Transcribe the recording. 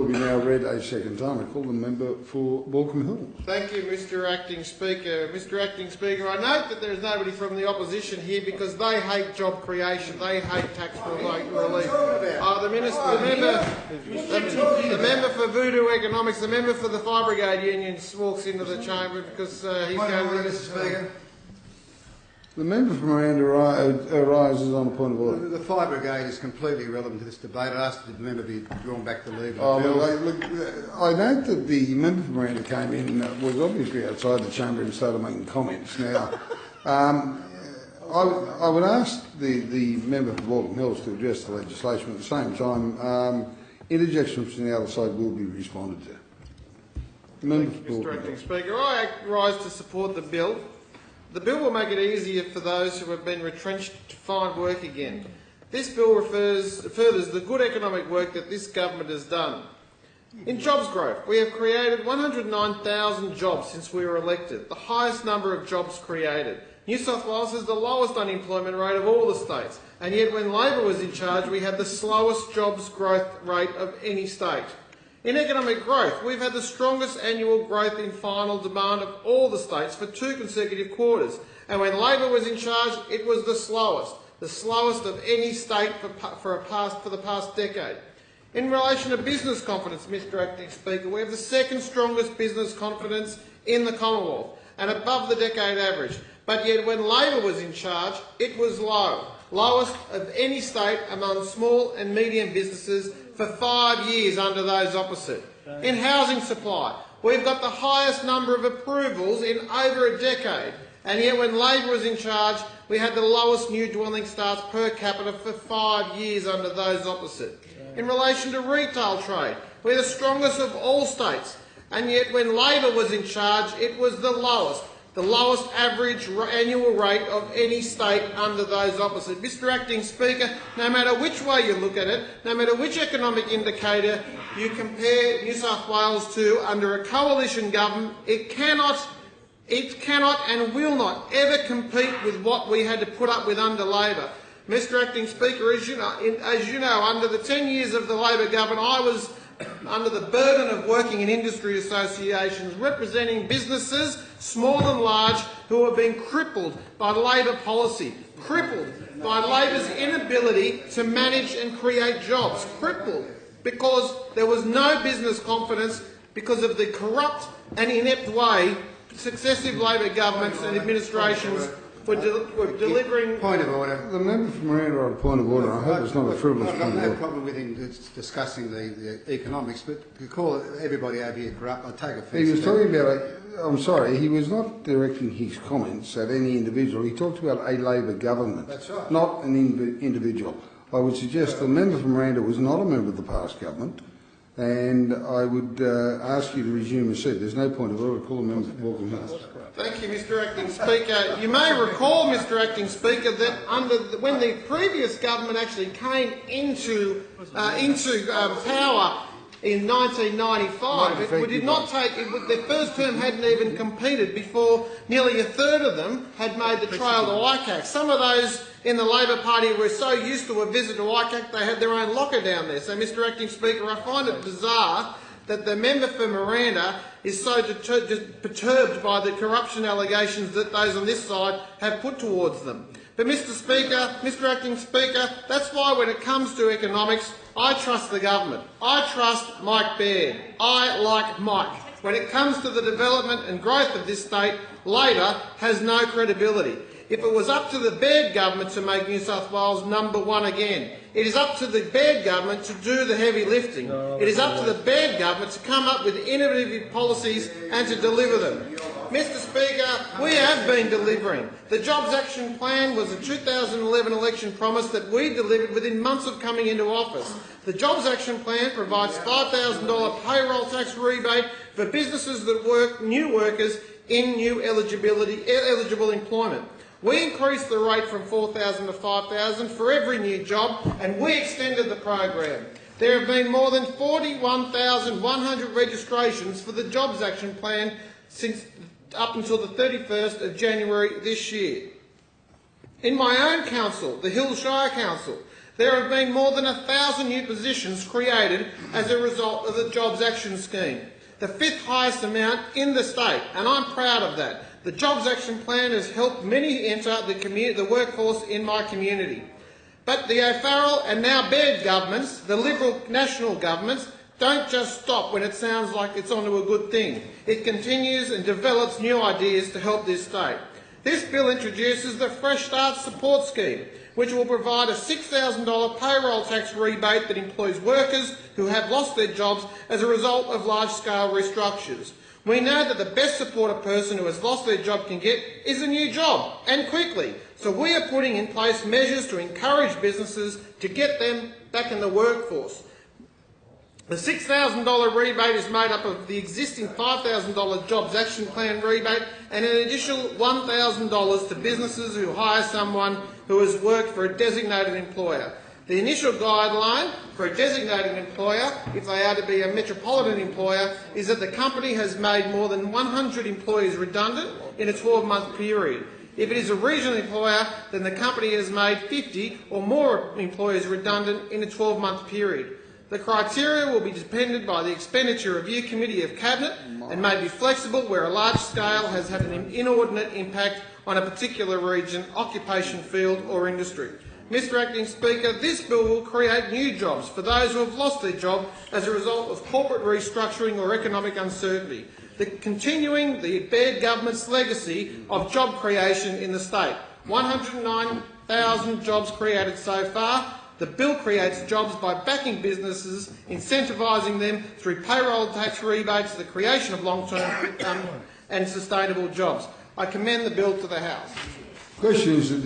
Will be now read a second time. I call the member for Walkham Hill. Thank you, Mr Acting Speaker. Mr Acting Speaker, I note that there is nobody from the opposition here because they hate job creation, they hate tax relief. The member for Voodoo Economics, the member for the Fire Brigade Union walks into the chamber because he's going to... Mr Speaker. The member for Miranda arises on a point of order. The Fire Brigade is completely irrelevant to this debate. I ask that the member be drawn back to leave. I note that the member for Miranda came in was obviously outside the chamber and started making comments. Now, I would ask the member for Walkham Hills to address the legislation. At the same time, interjections from the other side will be responded to. Thank you, Mr Acting Speaker. I rise to support the bill. The bill will make it easier for those who have been retrenched to find work again. This bill furthers the good economic work that this government has done. In jobs growth, we have created 109,000 jobs since we were elected, the highest number of jobs created. New South Wales has the lowest unemployment rate of all the states, and yet when Labor was in charge, we had the slowest jobs growth rate of any state. In economic growth, we've had the strongest annual growth in final demand of all the states for 2 consecutive quarters. And when Labor was in charge, it was the slowest of any state for the past decade. In relation to business confidence, Mr Acting Speaker, we have the second strongest business confidence in the Commonwealth and above the decade average. But yet when Labor was in charge, it was lowest of any state among small and medium businesses for 5 years under those opposite. In housing supply, we've got the highest number of approvals in over a decade, and yet when Labor was in charge, we had the lowest new dwelling starts per capita for 5 years under those opposite. In relation to retail trade, we're the strongest of all states, and yet when Labor was in charge, it was the lowest average annual rate of any state under those opposite. Mr Acting Speaker, no matter which way you look at it, no matter which economic indicator you compare New South Wales to under a coalition government, it cannot and will not ever compete with what we had to put up with under Labor. Mr Acting Speaker, as you know, under the 10 years of the Labor government, I was under the burden of working in industry associations representing businesses, small and large, who have been crippled by Labor policy, crippled by Labor's inability to manage and create jobs, crippled because there was no business confidence because of the corrupt and inept way successive Labor governments and administrations were delivering... Point of order. The member for Miranda on a point of order. I hope it's not a frivolous point of order. I've got no problem with him discussing the economics, but to call everybody over here corrupt, I take offence. He was talking about I'm sorry, he was not directing his comments at any individual. He talked about a Labor government. That's right. Not an individual. I would suggest the member for Miranda was not a member of the past government, and I would ask you to resume your seat. There's no point of order. Call the member for Walkham Hills. Thank you, Mr Acting Speaker. You may recall, Mr Acting Speaker, that when the previous government actually came into power in 1995, their first term hadn't even completed before nearly a third of them had made the trail to ICAC. Some of those in the Labor Party were so used to a visit to ICAC they had their own locker down there. So, Mr Acting Speaker, I find it bizarre that the member for Miranda is so perturbed by the corruption allegations that those on this side have put towards them. But Mr Acting Speaker, that's why when it comes to economics, I trust the government. I trust Mike Baird. I like Mike. When it comes to the development and growth of this state, Labor has no credibility. If it was up to the Baird government to make New South Wales #1 again, it is up to the Baird government to do the heavy lifting. It is up to the Baird government to come up with innovative policies and to deliver them. Mr Speaker, we have been delivering. The Jobs Action Plan was a 2011 election promise that we delivered within months of coming into office. The Jobs Action Plan provides $5,000 payroll tax rebate for businesses that work new workers in new eligible employment. We increased the rate from 4,000 to 5,000 for every new job, and we extended the program. There have been more than 41,100 registrations for the Jobs Action Plan up until the 31st of January this year. In my own council, the Hill Shire Council, There have been more than 1,000 new positions created as a result of the Jobs Action Scheme, the 5th highest amount in the state, and I'm proud of that. The Jobs Action Plan has helped many enter the workforce in my community. But the O'Farrell and now Baird governments, the Liberal national governments, don't just stop when it sounds like it's onto a good thing. It continues and develops new ideas to help this state. This bill introduces the Fresh Start Support Scheme, which will provide a $6,000 payroll tax rebate that employs workers who have lost their jobs as a result of large-scale restructures. We know that the best support a person who has lost their job can get is a new job, and quickly. So we are putting in place measures to encourage businesses to get them back in the workforce. The $6,000 rebate is made up of the existing $5,000 Jobs Action Plan rebate and an additional $1,000 to businesses who hire someone who has worked for a designated employer. The initial guideline for a designated employer, if they are to be a metropolitan employer, is that the company has made more than 100 employees redundant in a 12-month period. If it is a regional employer, then the company has made 50 or more employees redundant in a 12-month period. The criteria will be dependent by the Expenditure Review Committee of Cabinet and may be flexible where a large scale has had an inordinate impact on a particular region, occupation, field or industry. Mr Acting Speaker, this bill will create new jobs for those who have lost their job as a result of corporate restructuring or economic uncertainty, continuing the Baird government's legacy of job creation in the state. 109,000 jobs created so far. The bill creates jobs by backing businesses, incentivising them through payroll tax rebates, the creation of long-term and sustainable jobs. I commend the bill to the House. Question is that